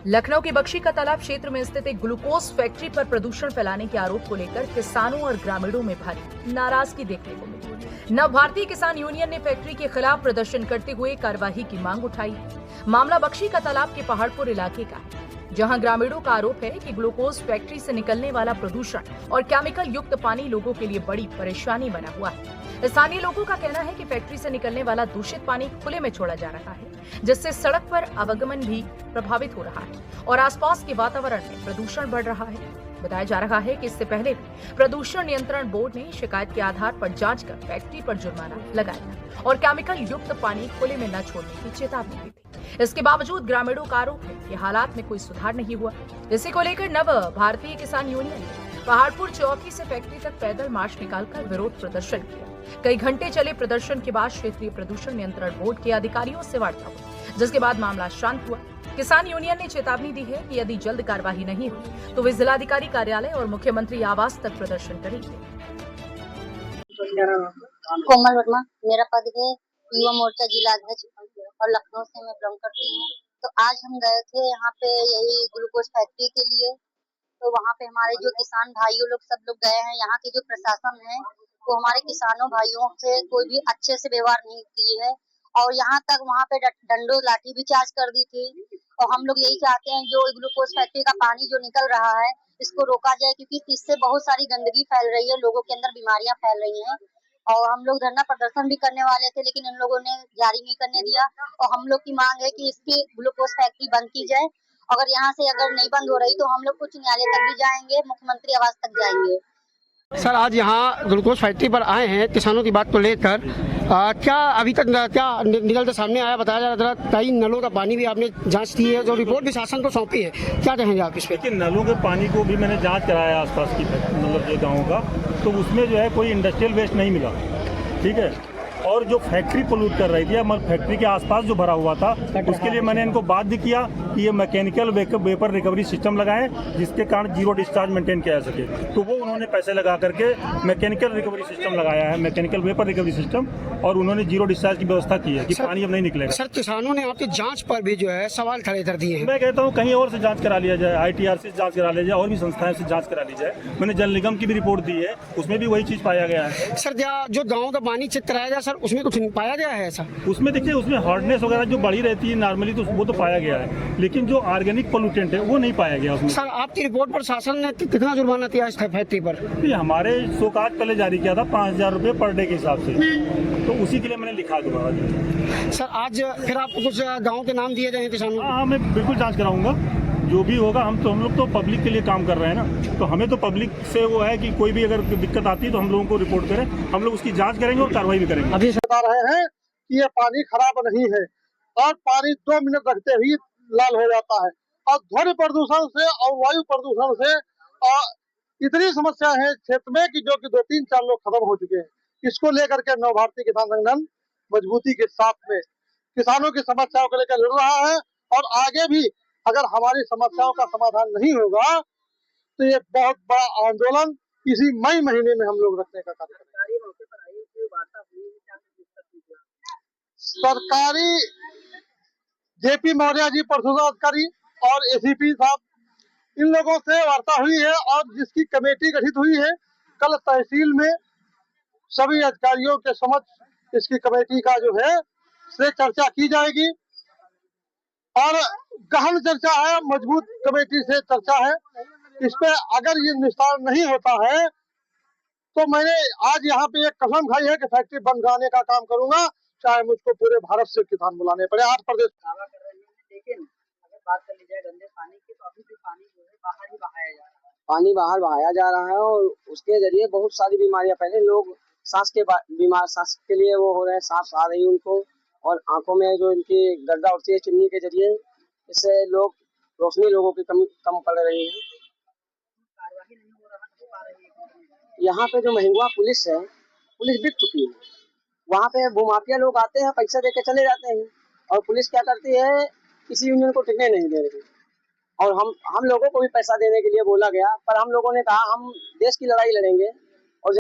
लखनऊ के बख्शी का तालाब क्षेत्र में स्थित एक ग्लूकोज फैक्ट्री पर प्रदूषण फैलाने के आरोप को लेकर किसानों और ग्रामीणों में भारी नाराजगी देखने को मिली। नव भारतीय किसान यूनियन ने फैक्ट्री के खिलाफ प्रदर्शन करते हुए कार्यवाही की मांग उठाई। मामला बख्शी का तालाब के पहाड़पुर इलाके का है, जहां ग्रामीणों का आरोप है कि ग्लूकोज फैक्ट्री से निकलने वाला प्रदूषण और केमिकल युक्त पानी लोगों के लिए बड़ी परेशानी बना हुआ है। स्थानीय लोगों का कहना है कि फैक्ट्री से निकलने वाला दूषित पानी खुले में छोड़ा जा रहा है, जिससे सड़क पर आवागमन भी प्रभावित हो रहा है और आसपास के वातावरण में प्रदूषण बढ़ रहा है। बताया जा रहा है कि इससे पहले भी प्रदूषण नियंत्रण बोर्ड ने शिकायत के आधार पर जांच कर फैक्ट्री पर जुर्माना लगाया और केमिकल युक्त पानी खुले में न छोड़ने की चेतावनी दी थी। इसके बावजूद ग्रामीणों का आरोप है कि हालात में कोई सुधार नहीं हुआ। इसी को लेकर नव भारतीय किसान यूनियन ने पहाड़पुर चौकी से फैक्ट्री तक पैदल मार्च निकालकर विरोध प्रदर्शन किया। कई घंटे चले प्रदर्शन के बाद क्षेत्रीय प्रदूषण नियंत्रण बोर्ड के अधिकारियों से वार्ता हुई, जिसके बाद मामला शांत हुआ। किसान यूनियन ने चेतावनी दी है कि यदि जल्द कार्यवाही नहीं हुई तो वे जिलाधिकारी कार्यालय और मुख्यमंत्री आवास तक प्रदर्शन करेंगे। कोमल वर्मा मेरा पद है, युवा मोर्चा जिला अध्यक्ष और लखनऊ से मैं बिलोंग करती हूँ। तो आज हम गए थे यहाँ पे यही ग्लूकोज फैक्ट्री के लिए। तो वहाँ पे हमारे जो किसान भाइयों लोग सब लोग गए हैं। यहाँ के जो प्रशासन है वो हमारे किसानों भाइयों से कोई भी अच्छे से व्यवहार नहीं की है और यहाँ तक वहाँ पे डंडो लाठी भी चार्ज कर दी थी। और हम लोग यही चाहते हैं जो ग्लूकोज फैक्ट्री का पानी जो निकल रहा है इसको रोका जाए, क्योंकि इससे बहुत सारी गंदगी फैल रही है, लोगों के अंदर बीमारियां फैल रही हैं। और हम लोग धरना प्रदर्शन भी करने वाले थे, लेकिन इन लोगों ने जारी नहीं करने दिया। और हम लोग की मांग है कि इसकी ग्लूकोज फैक्ट्री बंद की जाए। अगर यहाँ से अगर नहीं बंद हो रही तो हम लोग उच्च न्यायालय तक भी जाएंगे, मुख्यमंत्री आवास तक जाएंगे। सर, आज यहाँ ग्लूकोज फैक्ट्री पर आए हैं किसानों की बात को लेकर। क्या अभी तक क्या निकलते सामने आया? बताया जा रहा था कई नलों का पानी भी आपने जांच की है, जो रिपोर्ट भी शासन को सौंपी है, क्या कहेंगे आप इस पे? देखिए, नलों के पानी को भी मैंने जांच कराया आसपास की मतलब जो गाँव का, तो उसमें जो है कोई इंडस्ट्रियल वेस्ट नहीं मिला। ठीक है। और जो फैक्ट्री पोल्यूट कर रही थी, फैक्ट्री के आसपास जो भरा हुआ था, उसके लिए मैंने इनको बाध्य किया कि ये मैकेनिकल वेपर रिकवरी सिस्टम लगाएं, जिसके कारण जीरो डिस्चार्ज मेंटेन किया जा सके। तो वो उन्होंने पैसे लगा करके मैकेनिकल रिकवरी सिस्टम लगाया है, मैकेनिकल वेपर रिकवरी सिस्टम, और उन्होंने जीरो डिस्चार्ज की व्यवस्था की है कि पानी अब नहीं निकलेगा। सर, किसानों ने आपकी जाँच पर भी जो है सवाल खड़े कर दिए हैं। मैं कहता हूँ कहीं और से जाँच करा लिया जाए, ITR से जाँच करा लिया जाए, और भी संस्थाएं से जाँच करा ली जाए। मैंने जल निगम की भी रिपोर्ट दी है, उसमें भी वही चीज़ पाया गया है। सर, जो गाँव का पानी चेक कराया जाए, सर उसमें कुछ पाया गया है ऐसा? उसमें देखिए, उसमें हार्डनेस वगैरह जो बढ़ी रहती है नॉर्मली, तो वो तो पाया गया है, लेकिन जो ऑर्गेनिक पोल्यूटेंट है वो नहीं पाया गया उसमें। सर, आपकी रिपोर्ट पर शासन ने कितना जुर्माना दिया इस फैक्ट्री पर? हमारे शोकाज पहले जारी किया था 5,000 रुपये पर डे के हिसाब से, तो उसी के लिए मैंने लिखा दोबारा। सर, आज फिर आपको कुछ गाँव के नाम दिए जाए किसानों? हाँ, मैं बिल्कुल जाँच कराऊंगा, जो भी होगा। हम लोग तो पब्लिक के लिए काम कर रहे हैं ना, तो हमें तो पब्लिक से वो है कि कोई भी अगर दिक्कत आती है तो हम लोगों को रिपोर्ट करें, हम लोग उसकी जाँच करेंगे और कार्रवाई भी करेंगे। अभी बता रहे हैं कि ये पानी खराब नहीं है और पानी 2 मिनट रखते ही लाल हो जाता है। और ध्वनि प्रदूषण से और वायु प्रदूषण से इतनी समस्या है क्षेत्र में कि जो कि 2-3-4 लोग खत्म हो चुके हैं। इसको लेकर के नव भारतीय किसान संगठन मजबूती के साथ में किसानों की समस्याओं को लेकर लड़ रहा है। और आगे भी अगर हमारी समस्याओं का समाधान नहीं होगा तो ये बहुत बड़ा आंदोलन इसी मई महीने में हम लोग रखने का कार्य करेंगे। सरकारी JP मौर्य जी प्रसूता अधिकारी और ACP साहब, इन लोगों से वार्ता हुई है और जिसकी कमेटी गठित हुई है। कल तहसील में सभी अधिकारियों के समक्ष इसकी कमेटी का जो है से चर्चा की जाएगी और गहन चर्चा है, मजबूत कमेटी से चर्चा है। इस पे अगर ये निस्तार नहीं होता है तो मैंने आज यहाँ पे एक कसम खाई है कि फैक्ट्री बंद कराने का काम करूंगा, चाहे मुझको पूरे भारत से किसान बुलाने पड़े। 8 प्रदेश लेकिन अगर बात कर ली जाए गंदे पानी की, तो अभी भी पानी जो है बाहर ही बहाया जा रहा है। पानी बाहर बहाया जा रहा है और उसके जरिए बहुत सारी बीमारियां फैले। लोग सांस के लिए वो हो रहे हैं, सांस आ रही है उनको, और आंखों में जो इनकी गर्दा उठती है चिमनी के जरिए, इससे रोशनी लोगों की कम पड़ रही है। यहाँ पे जो महिंगवा पुलिस है, पुलिस बिक चुकी है। वहाँ पे भूमाफिया लोग आते हैं, पैसे दे के चले जाते हैं, और पुलिस क्या करती है, किसी यूनियन को टिकने नहीं दे रही। और हम लोगों को भी पैसा देने के लिए बोला गया, पर हम लोगों ने कहा हम देश की लड़ाई लड़ेंगे,